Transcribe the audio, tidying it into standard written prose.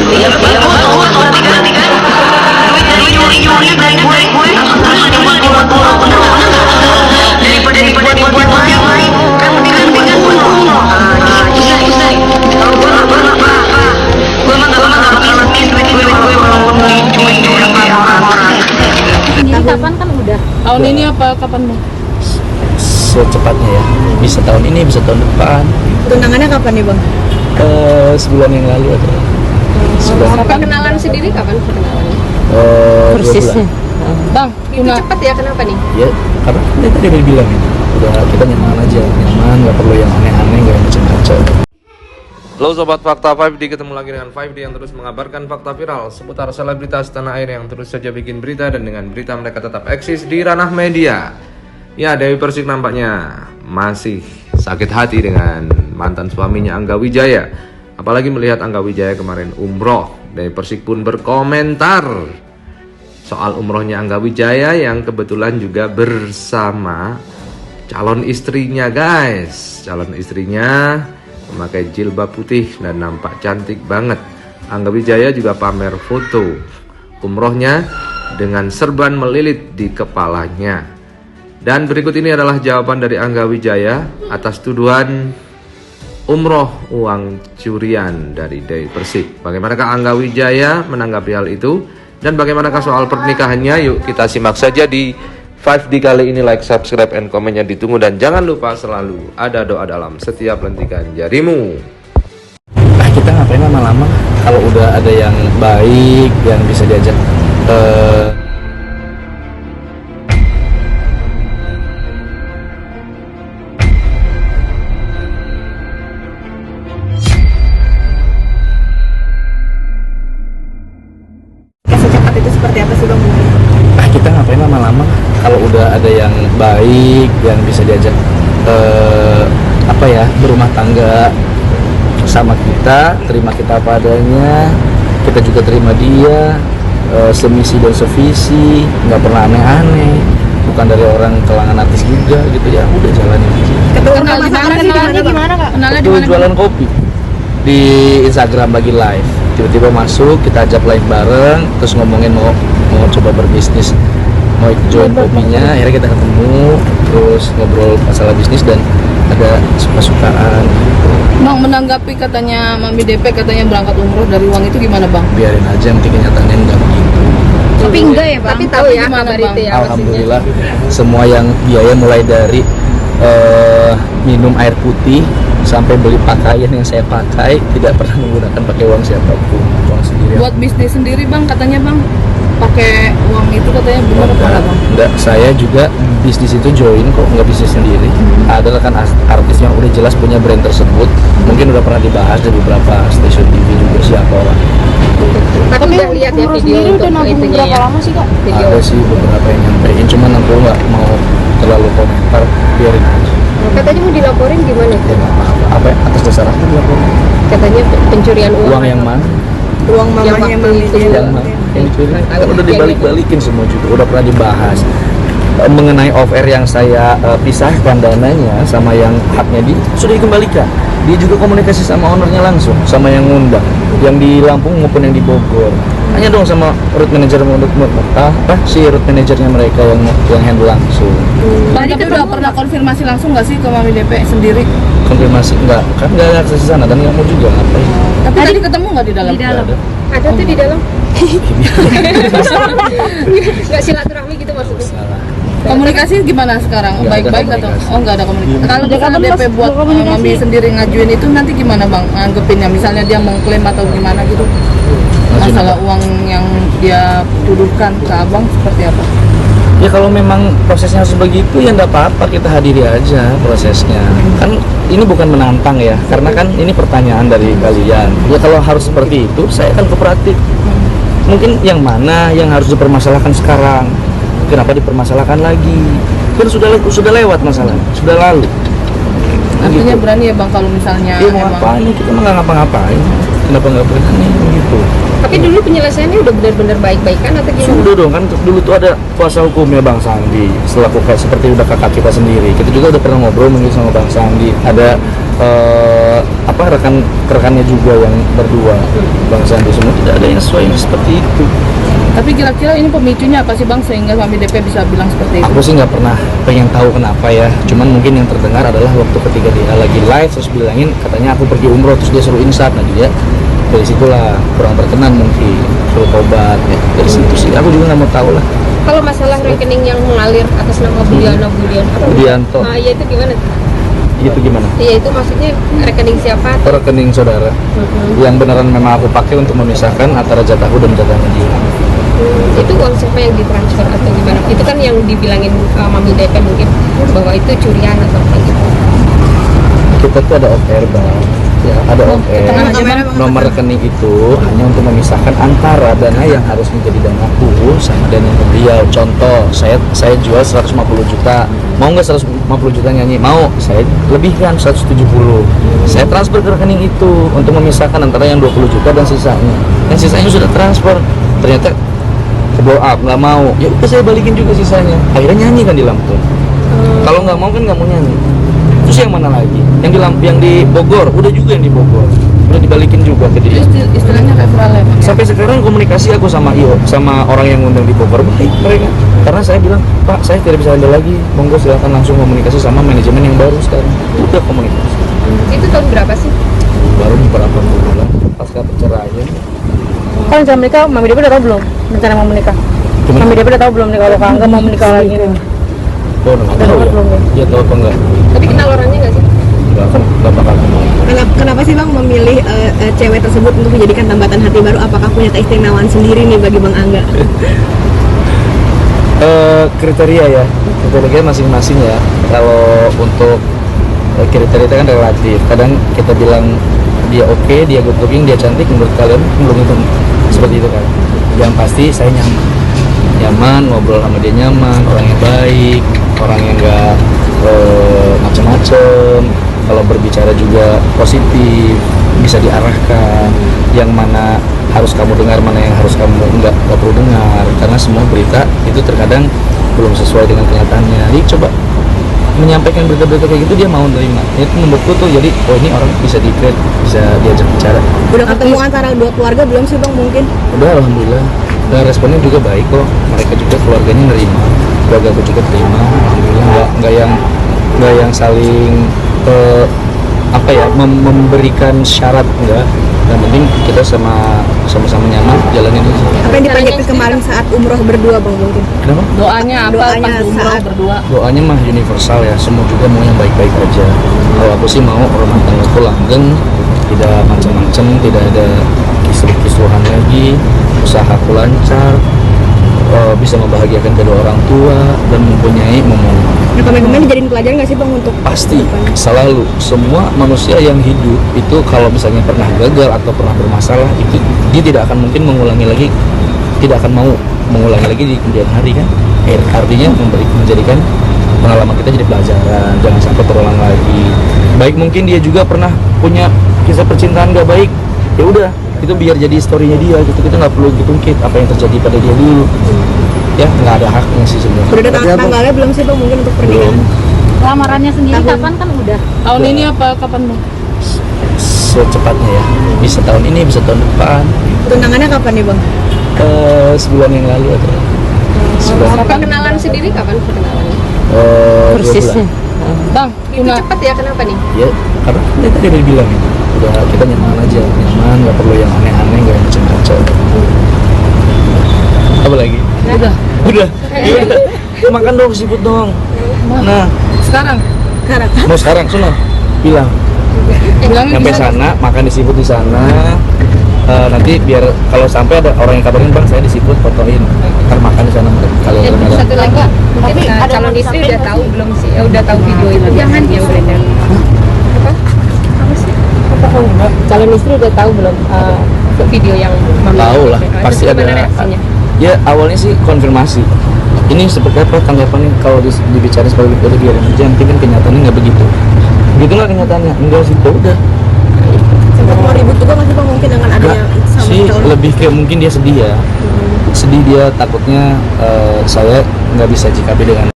Iya, bagus berarti kan. Duit dari nyuri-nyuri dari gue, terus dibuat daripada dibuat yang lain, kan mendingan bunuh. Usai. Kalau gue mah nggak pakai duit gue kalau curi orang. Ini kapan kan udah? Tahun ini apa kapan Bang? Secepatnya ya, bisa tahun ini, bisa tahun depan. Tunangannya kapan nih Bang? Sebulan yang lalu atau sebulan. Kenalan sendiri kapan kenalannya? 2 bulan. Bang, Itu cepat ya, kenapa nih? Ya, karena dia tadi udah bilang ya, udah kita nyaman aja, nggak perlu yang aneh-aneh, nggak yang macam-macam. Halo Sobat Fakta 5D, ketemu lagi dengan 5D yang terus mengabarkan fakta viral seputar selebritas tanah air yang terus saja bikin berita, dan dengan berita mereka tetap eksis di ranah media. Ya, Dewi Persik nampaknya masih sakit hati dengan mantan suaminya Angga Wijaya. Apalagi melihat Angga Wijaya kemarin umroh. Dewi Persik pun berkomentar soal umrohnya Angga Wijaya yang kebetulan juga bersama calon istrinya guys. Calon istrinya memakai jilbab putih dan nampak cantik banget. Angga Wijaya juga pamer foto umrohnya dengan serban melilit di kepalanya. Dan berikut ini adalah jawaban dari Angga Wijaya atas tuduhan umroh uang curian dari Dewi Persik. Bagaimanakah Angga Wijaya menanggapi hal itu? Dan bagaimanakah soal pernikahannya? Yuk kita simak saja di 5D kali ini. Like, subscribe, and komennya ditunggu. Dan jangan lupa selalu ada doa dalam setiap lentikan jarimu. Nah, kita ngapain lama-lama kalau udah ada yang baik, yang bisa diajak secepat itu seperti apa sih Bang? Nah, kita ngapain lama-lama kalau udah ada yang baik, yang bisa diajak berumah tangga sama kita, terima kita apa adanya, kita juga terima dia, semisi dan sevisi, nggak pernah aneh-aneh, bukan dari orang kalangan artis juga gitu ya, udah jalanin aja. Kenalnya gimana Kak? Kenalnya di Waktu mana? jualan kopi di Instagram lagi live, tiba-tiba masuk, kita ajak live bareng, terus ngomongin mau coba berbisnis, mau join kopinya, akhirnya kita ketemu, terus ngobrol masalah bisnis dan ada suka-sukaan gitu. Bang, menanggapi katanya Mami DP katanya berangkat umroh dari uang itu gimana Bang? Biarin aja, nanti kenyataannya nggak begitu. Tapi enggak ya Bang? Tapi tahu ya gimana kabar Bang? itu ya. Alhamdulillah, semua yang biaya mulai dari minum air putih sampai beli pakaian yang saya pakai tidak pernah menggunakan pakai uang siapapun, uang sendiri. Buat bisnis sendiri Bang katanya Bang, pakai uang itu katanya benar apa enggak Bang? Enggak, saya juga bisnis itu join kok, nggak bisnis sendiri. Adalah kan artis yang udah jelas punya brand tersebut, mungkin udah pernah dibahas di beberapa stasiun TV juga siapa orang. Tapi udah lihat ya video untuk itunya ya? lama sih Kak? Video. Ada sih beberapa yang nyampein, cuman aku nggak mau terlalu komentar, biarin aja. Katanya mau dilaporin gimana Ya tuh? nggak apa-apa, apa atas dasar apa dilaporin? Katanya pencurian uang. Uang yang mana? Uang mamanya waktu Mami itu. dia. Yang mana? Yang dicuri? Kan udah dibalik-balikin semua juga, udah pernah dibahas. Mengenai off air yang saya pisahkan dananya sama yang haknya dia sudah dikembalikan. Dia juga komunikasi sama ownernya langsung, sama yang ngundang, yang di Lampung maupun yang di Bogor. Tanya dong sama root manager si root manajernya mereka yang handle langsung. Bang, tapi udah pernah konfirmasi langsung nggak sih ke Mami DP sendiri? Konfirmasi enggak, kan nggak ada akses ke sana dan nggak mau juga ngapain. Tapi tadi ketemu nggak di dalam? Nggak ada. Ada tuh di dalam. Nggak silaturahmi gitu maksudnya? Salah. Komunikasi gimana sekarang? Nggak ada Baik-baik atau? komunikasi. Oh, nggak ada komunikasi. Kalau misalnya DP buat Mami sendiri ngajuin itu nanti gimana Bang? Anggapinnya misalnya dia mengklaim atau gimana gitu? Ngajuin Masalah apa? uang yang dia tuduhkan ke Abang seperti apa? Ya kalau memang prosesnya harus begitu ya nggak apa-apa, kita hadiri aja prosesnya. Kan ini bukan menantang ya, karena kan ini pertanyaan dari kalian. Ya kalau harus seperti itu, saya akan kooperatif. Mungkin yang mana yang harus dipermasalahkan sekarang? Kenapa dipermasalahkan lagi? Kan sudah lewat masalah, sudah lalu. Nah, Artinya gitu. berani ya Bang kalau misalnya Dia mau ngapain? Kita mah nggak ngapa-ngapain. Kenapa nggak berani gitu? Tapi dulu penyelesaiannya udah benar-benar baik-baikan atau gimana? Sudah dong, kan dulu tuh ada kuasa hukumnya Bang Sandi, selaku seperti udah kakak kita sendiri. Kita juga udah pernah ngobrol mungkin sama Bang Sandi. Ada rekannya juga yang berdua, Bang Sandi, semua tidak ada yang sesuai seperti itu. Tapi kira-kira ini pemicunya apa sih Bang sehingga Mami DP bisa bilang seperti itu? Aku sih nggak pernah pengen tahu kenapa ya, cuman mungkin yang terdengar adalah waktu ketika dia lagi live terus bilangin katanya aku pergi umroh terus dia suruh insaf, nah dia dari situlah kurang berkenan mungkin, suruh tobat ya. Dari situ sih aku juga nggak mau tahu lah. Kalau masalah rekening yang mengalir atas nama Budianto. Nah, ya itu gimana? Itu gimana? Iya, itu maksudnya rekening siapa? Rekening saudara yang beneran memang aku pakai untuk memisahkan antara jatahku dan jatahnya dia. Itu uang siapa yang ditransfer atau gimana? Itu kan yang dibilangin Mami DP mungkin bahwa itu curian atau apa gitu. Kita tuh ada OPR Bang, ya ada OPR. Nomor rekening itu hanya untuk memisahkan antara dana yang harus menjadi danaku sama dana beliau. Contoh, saya jual 150 juta, mau nggak 150 juta nyanyi? Mau, saya lebihkan 170. Saya transfer ke rekening itu untuk memisahkan antara yang 20 juta dan sisanya. Yang sisanya sudah transfer, ternyata ke blow up, nggak mau. Ya udah saya balikin juga sisanya. Akhirnya nyanyi kan di Lampung. Kalau nggak mau kan nggak mau nyanyi. Terus yang mana lagi? Yang di Bogor, udah juga yang di Bogor, udah dibalikin juga ke dia. Istilahnya referral ya Bang? Sampai sekarang komunikasi aku sama sama orang yang ngundang di Bogor baik mereka. Karena saya bilang, Pak, saya tidak bisa handle lagi, monggo silakan langsung komunikasi sama manajemen yang baru sekarang. Udah komunikasi. Itu tahun berapa sih? Baru beberapa bulan pasca perceraian. Kalau rencana menikah, Mami DP udah tahu belum? Rencana mau menikah? Gimana? Mami DP udah tahu belum nih kalau Kak Angga mau menikah lagi nih? Oh, nggak tahu ya? belum ya? Iya tahu apa enggak? Tapi kenal orangnya nggak sih? Nggak bakal kenal. Kenapa sih Bang memilih cewek tersebut untuk dijadikan tambatan hati baru? Apakah punya keistimewaan sendiri nih bagi Bang Angga? Kriteria ya, kriteria masing-masing ya. Kalau untuk kriteria itu kan relatif. Kadang kita bilang dia oke, dia good looking, dia cantik, menurut kalian belum itu seperti itu kan. Yang pasti saya nyaman ngobrol sama dia, nyaman, orangnya baik, orang yang enggak macem-macem, kalau berbicara juga positif, bisa diarahkan, yang mana harus kamu dengar, mana yang harus kamu enggak perlu dengar, karena semua berita itu terkadang belum sesuai dengan kenyataannya. Jadi coba menyampaikan berita-berita kayak gitu dia mau nerima, itu menurutku tuh jadi oh ini orang bisa di-create, bisa diajak bicara. Udah ketemu antara dua keluarga belum sih Bang mungkin? Udah, alhamdulillah. Dan responnya juga baik kok, mereka juga keluarganya nerima, keluarga aku juga terima, alhamdulillah. Nggak yang saling memberikan syarat, enggak. Yang penting kita sama-sama nyaman jalanin aja. Apa yang dipanjatkan kemarin saat umroh berdua Bang mungkin? Kenapa? Doanya apa Doanya pas umroh saat- berdua? Doanya mah universal ya, semua juga mau yang baik-baik aja. Kalau aku sih mau rumah tanggaku langgeng, tidak macam-macam, tidak ada kisruh-kisruhan lagi, usahaku lancar, bisa membahagiakan kedua orang tua dan mempunyai momongan. Nah kemarin dijadiin pelajaran nggak sih Bang untuk Pasti selalu semua manusia yang hidup itu kalau misalnya pernah gagal atau pernah bermasalah itu dia tidak akan mungkin tidak akan mau mengulangi lagi di kemudian hari kan. Artinya menjadikan pengalaman kita jadi pelajaran, jangan sampai terulang lagi. Baik mungkin dia juga pernah punya kisah percintaan gak baik, ya udah itu biar jadi storynya dia gitu, kita nggak perlu ditungkit apa yang terjadi pada dia dulu. Ya nggak ada haknya sih sebenarnya. udah ada tanggalnya belum sih Bang mungkin untuk Belum. pernikahan? Lamarannya sendiri kapan kan udah? Tahun ini apa kapan Bang? Secepatnya ya, bisa tahun ini, bisa tahun depan. Tunangannya kapan nih Bang? Sebulan yang lalu atau sebulan. Perkenalan sendiri kapan perkenalannya? 2 bulan. Bang, Itu cepat ya, kenapa nih? Ya karena dia tadi udah bilang itu udah kita nyaman aja, nyaman, nggak perlu yang aneh-aneh, nggak yang macam-macam. Apa lagi? udah. Udah. Makan dong, siput dong. Nah, Sekarang mau sekarang Suno bilang bilangnya sampai gimana? sana makan di seafood di sana. Nanti biar kalau sampai ada orang yang kabarin Bang saya di seafood fotoin, ntar makan di sana kalian beneran. Satu lagi, mungkin Tapi ada calon yang istri sampai udah nggak tahu sih? belum sih? Udah tahu video itu yang beredar. Apa? Apa sih? Calon istri udah tahu belum video yang Mami Tahu lah, itu pasti gimana ada. reaksinya? Ya awalnya sih konfirmasi. Ini seperti apa tanggapannya kalau dibicarain sebagai itu biarin aja, nanti kan kenyataannya nggak begitu. Begitu nggak kenyataannya? Enggak sih, ya udah. Sempat mau ribut juga nggak sih Bang mungkin dengan Enggak adanya sama sih, calon? lebih kayak mungkin dia sedih ya. Sedih dia takutnya saya nggak bisa jikapi dengan